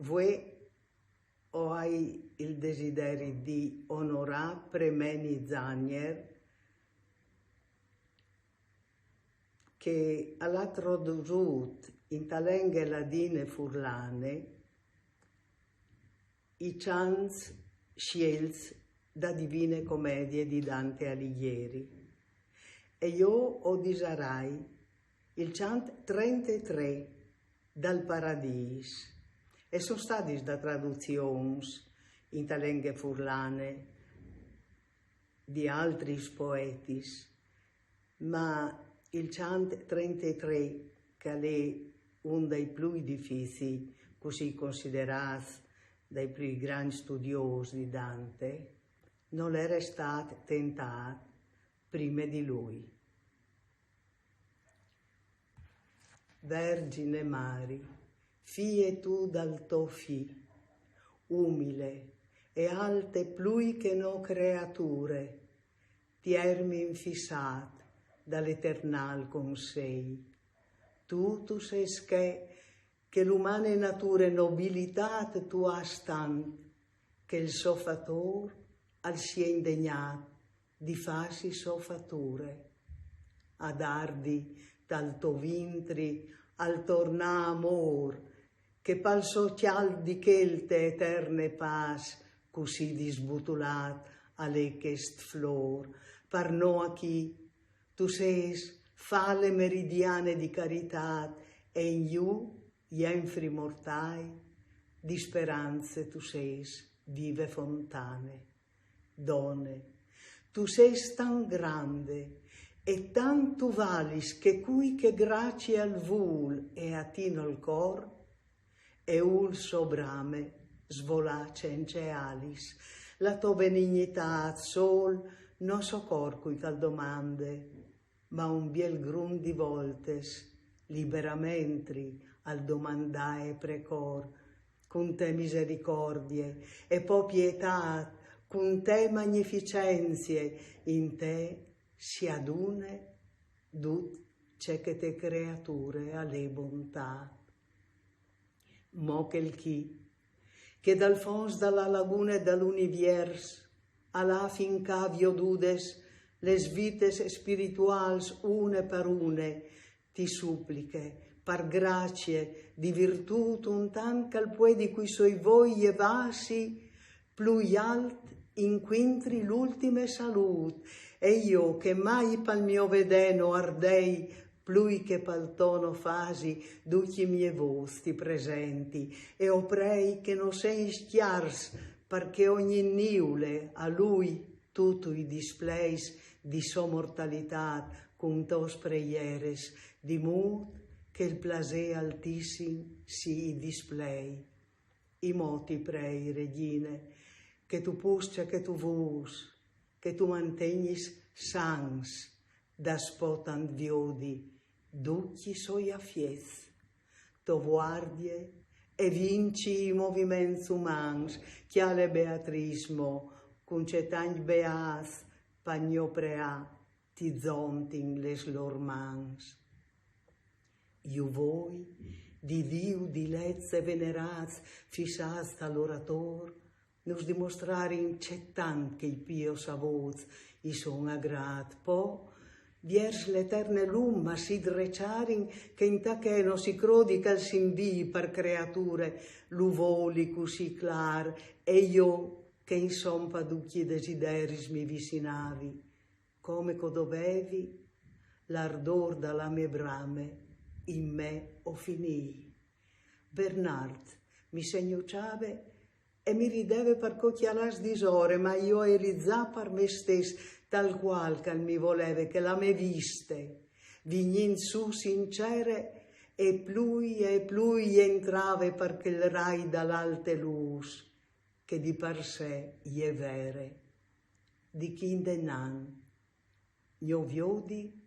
voi o hai il desiderio di onorare Premeni Zagner, che ha tradotto in lingue ladine furlane i chants scelti da Divine Commedie di Dante Alighieri. E io odisarai il chant 33 dal Paradiso. E sono stati da traduzioni in lingue furlane di altri poeti, ma il chant 33, che è uno dei più difficili, così considerato dai più grandi studiosi di Dante, non era stato tentato prima di lui. Vergine Mari, fie tu dal tuo fi, umile e alte più che no creature, tiermi infissat dall'eternal consei. Tu sei che l'umane nature nobilitate tu hast tant, che il soffator al sia indegnato di farsi soffature. Ad ardi dal tuo vintri al tornà amor, che pal social di chelte eterne pas, così disbutulat alle chest flor, par no a chi tu seis fale meridiane di carità e in iu, jenfri mortai, di speranze tu seis vive fontane. Donne, tu seis tan grande e tanto valis che cui che grazie al vul e a tino il cor, e ul sobrame svolace in cealis, la tua benignità sol non so cor cui cal domande, ma un biel grum di voltes, liberamentri al domandae precor, con te misericordie e po pietà, con te magnificenzie, in te si adune duce che te creature alle bontà. Mo che il chi, che dal fons dalla laguna e dall'univers, alla finca viodudes, les vites spirituals une per une, ti suppliche, par grazie di virtù un tan cal puedi cui soi voi e vasi, plui alt inquintri l'ultime salut, e io che mai pal mio vedeno ardei, plui che pal tono fasi, duci mie vosti presenti, e oprei che no sei schiars, perché ogni niule a lui tutto i displeis di so mortalità con tos preieres, di mod che il plasè altissim si display. I moti prei, regine, che tu puscia che tu vus, che tu mantegnis sans, da spotant viodi, ducchi soi a fiez, to guardie e vinci i moviments umans, chiale beatrismo, con cetagn beas, pagno prea, ti zonting les lor mans. Iu voi, di Diu dilezze venerats, fissats dall'orator, nos dimostrare incettant che i pio savoz, i son agrat, po, viers l'eterne lumma si drecarin che in tacheno si crodi cal s'invii per creature l'uvoli così clar e io che in sompa ducchi desideris mi vicinavi come codovevi l'ardor dalla me brame in me o finii. Bernard mi segnuciave e mi rideve per cocchialas disore, ma io erizzà per me stes tal qual che mi voleve che la me viste, vignin su sincere e plui entrave perché il rai dall'alte luz, che di per sé je vere, di chindenan, gno viodi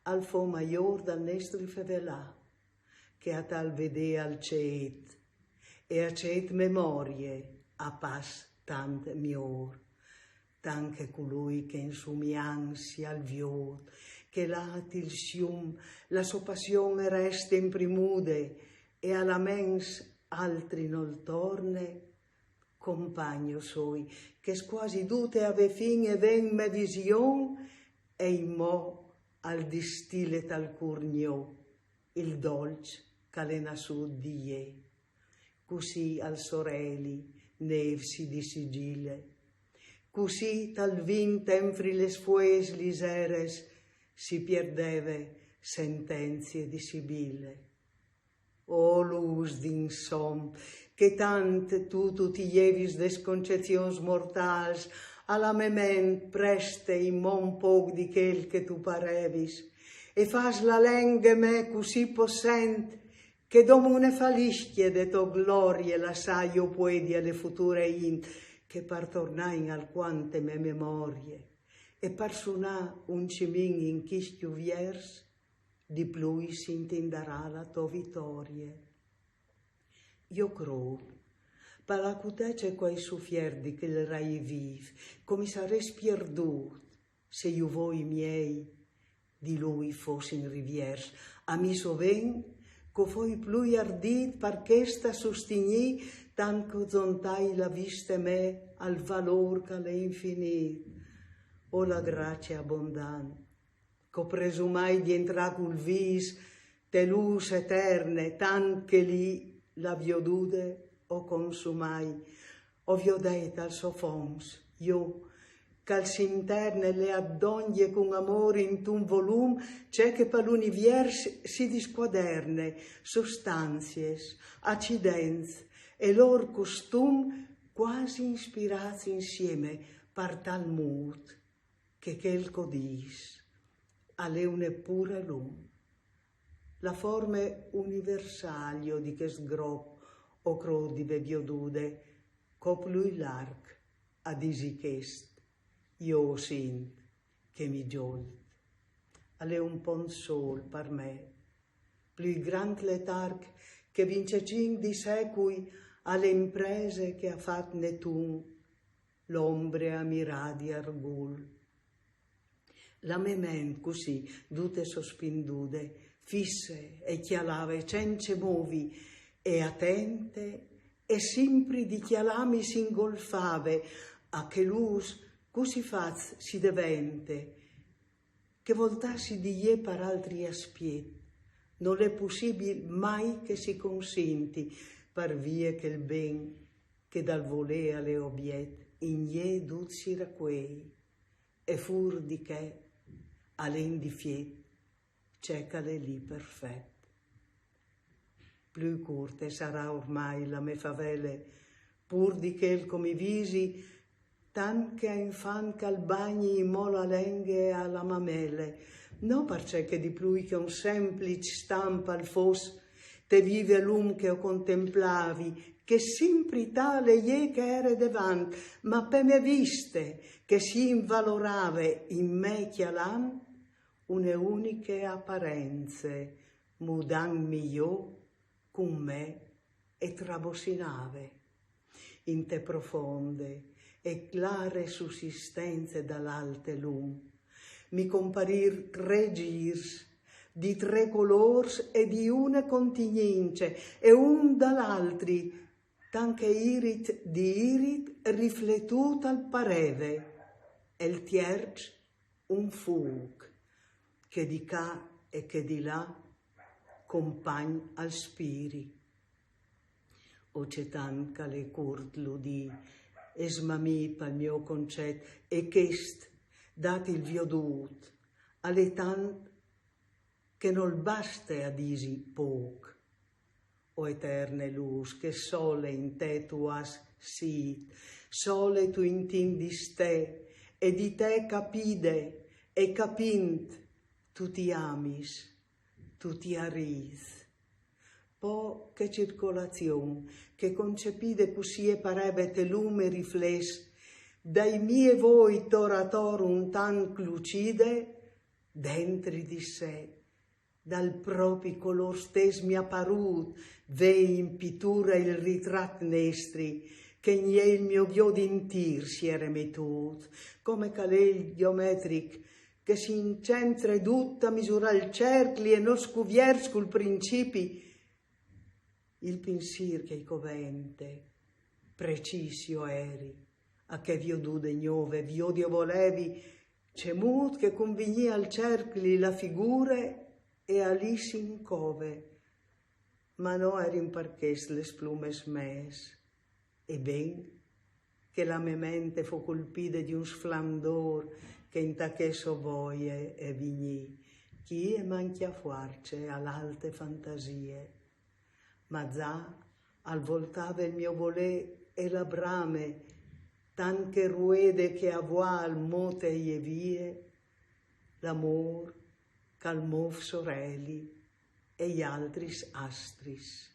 al fo maior dal nestri fevelà, che a tal vede al cet, e a cet memorie a pas tant mior, tanche colui che in sumi ansia al viod, che lati il sium, la sua passione resta in primude, e alla mens altri non torne, compagno soi, che quasi dute ave fin e ven me vision, e in mo al distile tal curnio, il dolce calena su di ie, così al soreli nevsi di sigille, così tal vin tempri les fues liseres si pierdeve sentenzie di Sibille. O luz d'insom, che tant tu ti llevis desconcezions mortals, a la ment preste in mon poc di quel che tu parevis, e fas la lengue me così possent, che domune falischie de to glorie la saio puedi alle future int, che par tornain alquante me memorie, e par sunar un cimin in chistiu viers, di plui s'intenderà la tua vittoria. Io crodo, per la cutece quai suffier che il rai viv, come sarei pierdut, se io voi miei di lui fossin riviers, a mi soven, co foi plui ardit perché sta sostigni, tanco zontai la vista me al valor che le infinit, o la grazia abbondante, co presumai di entrare col vis, te luz eterne, tan che lì la viodude o consumai, o viodet al sofons, io, cal s'interne le addoglie con amore in un volum, c'è che per l'univers si disquaderne, sostanzies, accidents, e lor costum quasi ispirati insieme par tal mood, che quel codis, alle une pure lum. La forme universalio di che sgrop o crodive viodude, cop lui l'arc ad isichest, io sint che mi giolt. Alle un pon sol par me, plui grand letarc che vince cin di secui alle imprese che ha fat Netun, l'ombre a miradi argul. La me ment così, dute sospindude, fisse e chialave, cence movi, e attente, e sempre di chialami s'ingolfave, a che luz così faz si devente, che voltassi di ie par altri aspiet, non è possibile mai che si consinti, par vie che il ben, che dal volea le obiet, in ie duzzi raquei, e fur di che, alen di fiet, cecale lì perfet. Più curte sarà ormai la me favele, pur di che come visi, tan che a infan cal bagni in mola lenghe alla mamele, no parce che di plui che un semplice stampa al fos, te vive l'um che o contemplavi, che sempre tale ie che ere devant, ma pe me viste, che si invalorave in me chialan, une uniche apparenze, mudanmi io, con me e trabosinave, in te profonde e clare sussistenze dall'alte lum, mi comparir tre girs, di tre colors e di une continince, e un dall'altri, tanche irit di irit riflettut al pareve, e il tierc un fug, che di ca e che di là, compagn al spiri. O c'è tanca le curt l'udì, e smamit al mio concet, e chest, dat il viodut, alle tant che non baste a disi poc. O eterne luz, che sole in te tu has sit, sole tu intindis te, e di te capide, e capint, tu ti amis, tu ti aris. Po che circolazione, che concepide così parebe te lume rifles, dai mie voi toratorum tan lucide, dentri di sé, dal proprio color stes mi apparut, vei in pittura il ritrat nestri, che in il mio viodintir si era metut, come calel geometric, che si incentra tutta misura il cercli e non scuviers col principi, il pensier che i covente, precisio eri, a che vio dude gnove, vio dio volevi, cemut che convigni al cercli la figure e alis in cove, ma no erin parches les plumes mes, e ben che la mia mente fu colpide di un sflandor che intachesso voie e vigni, chi e manchi a fuarce all'alte fantasie, ma già al voltave il mio volè e la brame, tan che ruede che avoal mote e vie, l'amor calmov sorelli e gli altris astris.